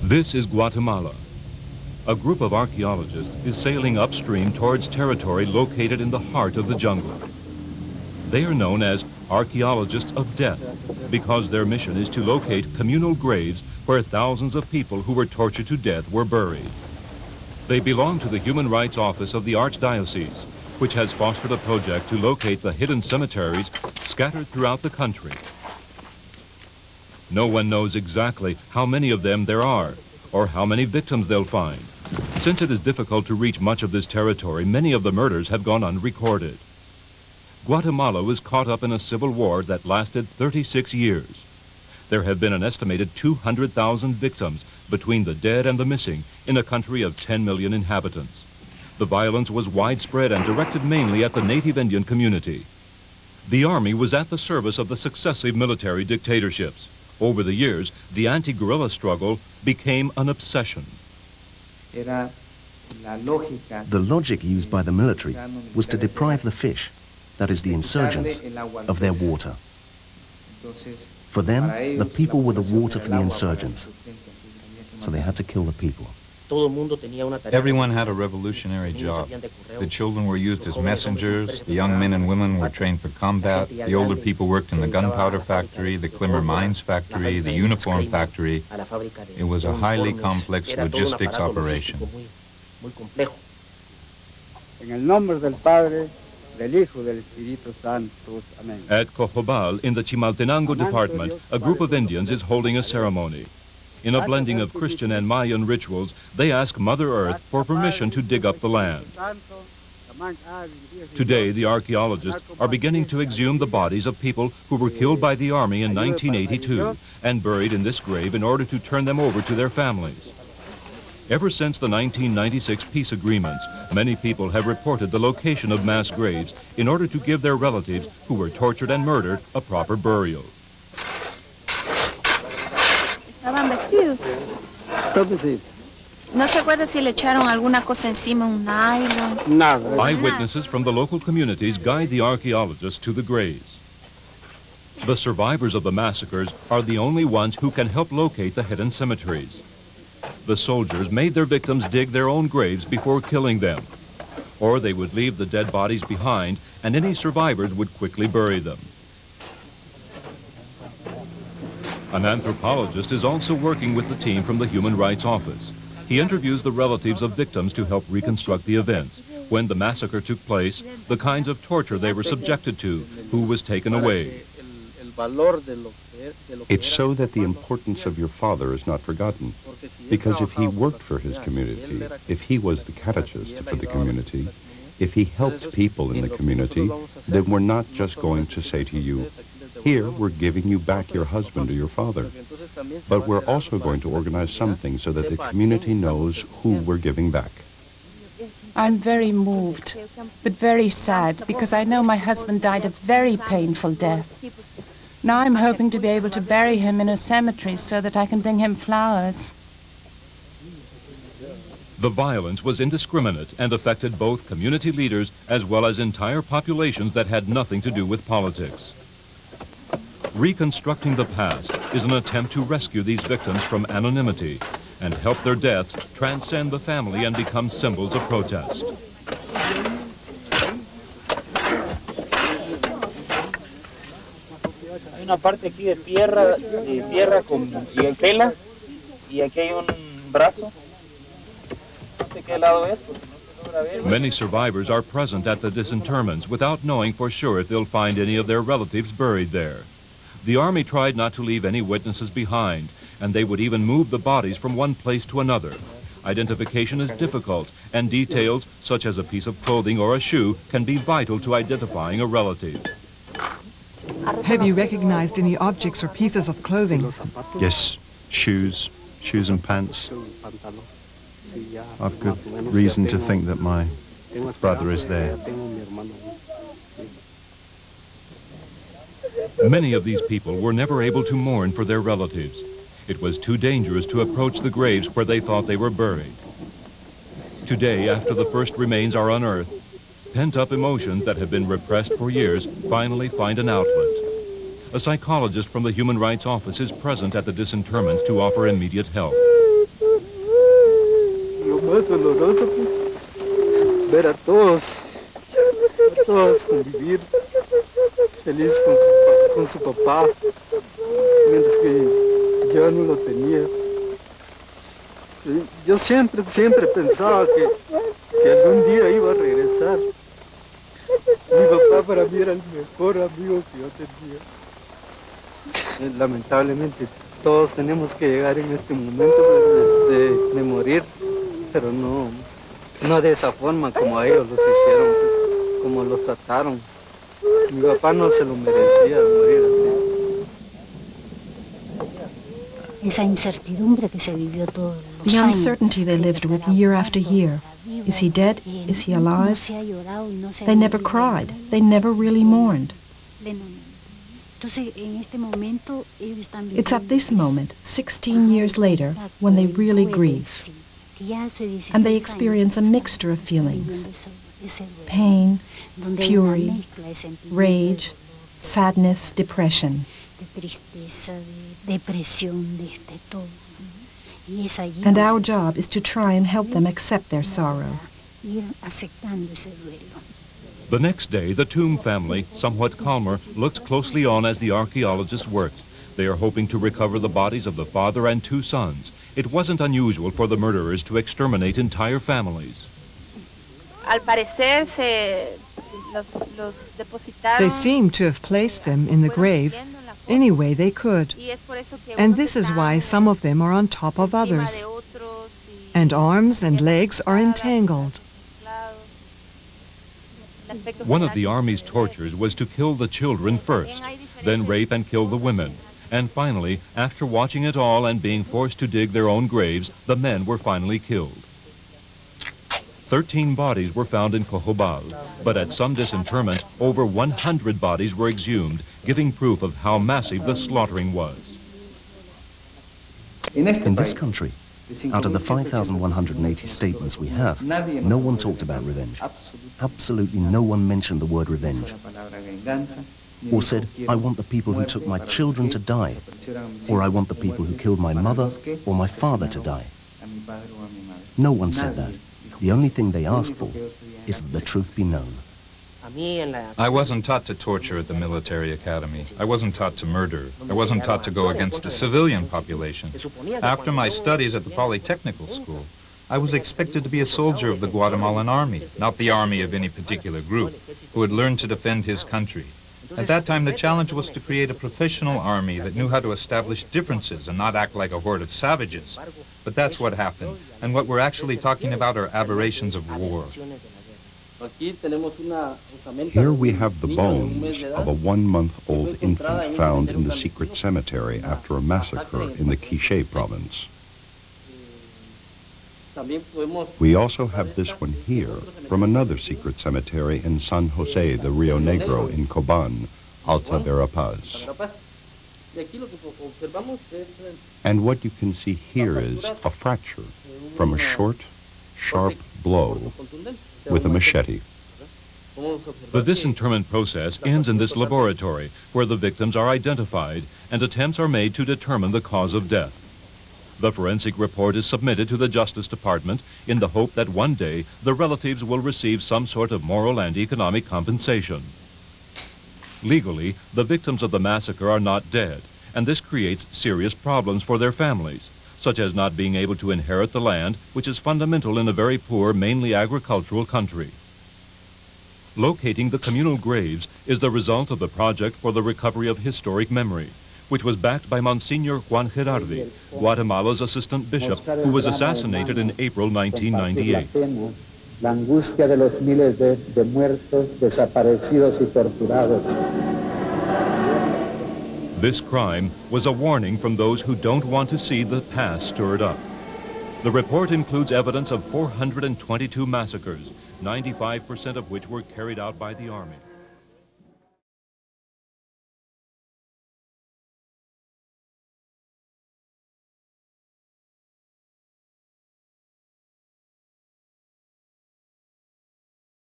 This is Guatemala. A group of archaeologists is sailing upstream towards territory located in the heart of the jungle. They are known as archaeologists of death because their mission is to locate communal graves where thousands of people who were tortured to death were buried. They belong to the Human Rights Office of the Archdiocese, which has fostered a project to locate the hidden cemeteries scattered throughout the country. No one knows exactly how many of them there are or how many victims they'll find. Since it is difficult to reach much of this territory, many of the murders have gone unrecorded. Guatemala was caught up in a civil war that lasted 36 years. There have been an estimated 200,000 victims between the dead and the missing in a country of 10 million inhabitants. The violence was widespread and directed mainly at the native Indian community. The army was at the service of the successive military dictatorships. Over the years, the anti-guerrilla struggle became an obsession. The logic used by the military was to deprive the fish, that is the insurgents, of their water. For them, the people were the water for the insurgents, so they had to kill the people. Everyone had a revolutionary job. The children were used as messengers, the young men and women were trained for combat, the older people worked in the gunpowder factory, the Climber mines factory, the uniform factory. It was a highly complex logistics operation. At Cojobal, in the Chimaltenango department, a group of Indians is holding a ceremony. In a blending of Christian and Mayan rituals, they ask Mother Earth for permission to dig up the land. Today, the archaeologists are beginning to exhume the bodies of people who were killed by the army in 1982 and buried in this grave in order to turn them over to their families. Ever since the 1996 peace agreements, many people have reported the location of mass graves in order to give their relatives who were tortured and murdered a proper burial. Estaban vestidos. No se acuerda si le echaron alguna cosa encima, un nylon. Eyewitnesses from the local communities guide the archaeologists to the graves. The survivors of the massacres are the only ones who can help locate the hidden cemeteries. The soldiers made their victims dig their own graves before killing them, or they would leave the dead bodies behind and any survivors would quickly bury them. An anthropologist is also working with the team from the Human Rights Office. He interviews the relatives of victims to help reconstruct the events, when the massacre took place, the kinds of torture they were subjected to, who was taken away. It's so that the importance of your father is not forgotten. Because if he worked for his community, if he was the catechist for the community, if he helped people in the community, then we're not just going to say to you, here we're giving you back your husband or your father. But we're also going to organize something so that the community knows who we're giving back. I'm very moved, but very sad, because I know my husband died a very painful death. Now I'm hoping to be able to bury him in a cemetery so that I can bring him flowers. The violence was indiscriminate and affected both community leaders as well as entire populations that had nothing to do with politics. Reconstructing the past is an attempt to rescue these victims from anonymity and help their deaths transcend the family and become symbols of protest. Hay una parte aquí de tierra y en tela, y aquí hay un brazo. No sé qué lado es, porque no se logra ver. Many survivors are present at the disinterments without knowing for sure if they'll find any of their relatives buried there. The army tried not to leave any witnesses behind, and they would even move the bodies from one place to another. Identification is difficult, and details such as a piece of clothing or a shoe can be vital to identifying a relative. Have you recognized any objects or pieces of clothing? Yes, shoes and pants. I've good reason to think that my brother is there. Many of these people were never able to mourn for their relatives. It was too dangerous to approach the graves where they thought they were buried. Today, after the first remains are unearthed, pent-up emotions that have been repressed for years finally find an outlet. A psychologist from the Human Rights Office is present at the disinterments to offer immediate help. más doloroso, pues, ver a todos convivir feliz con su papá, mientras que yo no lo tenía. Yo siempre pensaba que algún día iba a regresar. Mi papá para mí era el mejor amigo que yo tenía. Lamentablemente todos tenemos que llegar en este momento de morir, pero no de esa forma como a ellos los hicieron, como los trataron. Mi papá no se lo merecía morir así. The uncertainty they lived with year after year. Is he dead? Is he alive? They never cried. They never really mourned. It's at this moment, 16 years later, when they really grieve. And they experience a mixture of feelings: pain, fury, rage, sadness, depression. And our job is to try and help them accept their sorrow. The next day, the Tomb family, somewhat calmer, looked closely on as the archaeologists worked. They are hoping to recover the bodies of the father and two sons. It wasn't unusual for the murderers to exterminate entire families. They seem to have placed them in the grave any way they could. And this is why some of them are on top of others. And arms and legs are entangled. One of the army's tortures was to kill the children first, then rape and kill the women. And finally, after watching it all and being forced to dig their own graves, the men were finally killed. 13 bodies were found in Cojobal, but at some disinterment, over 100 bodies were exhumed, giving proof of how massive the slaughtering was. In this country, out of the 5,180 statements we have, no one talked about revenge. Absolutely no one mentioned the word revenge. Or said, I want the people who took my children to die, or I want the people who killed my mother or my father to die. No one said that. The only thing they asked for is that the truth be known. I wasn't taught to torture at the military academy. I wasn't taught to murder. I wasn't taught to go against the civilian population. After my studies at the Polytechnical School, I was expected to be a soldier of the Guatemalan army, not the army of any particular group, who had learned to defend his country. At that time, the challenge was to create a professional army that knew how to establish differences and not act like a horde of savages. But that's what happened, and what we're actually talking about are aberrations of war. Here we have the bones of a 1-month-old infant found in the secret cemetery after a massacre in the Quiché province. We also have this one here from another secret cemetery in San Jose de Rio Negro in Coban, Alta Verapaz. And what you can see here is a fracture from a short, sharp blow with a machete. The disinterment process ends in this laboratory, where the victims are identified and attempts are made to determine the cause of death. The forensic report is submitted to the Justice Department in the hope that one day the relatives will receive some sort of moral and economic compensation. Legally, the victims of the massacre are not dead, and this creates serious problems for their families, such as not being able to inherit the land, which is fundamental in a very poor, mainly agricultural country. Locating the communal graves is the result of the project for the recovery of historic memory, which was backed by Monsignor Juan Gerardi, Guatemala's assistant bishop, who was assassinated in April 1998. La angustia de los miles de muertos, desaparecidos y torturados. This crime was a warning from those who don't want to see the past stirred up. The report includes evidence of 422 massacres, 95% of which were carried out by the army.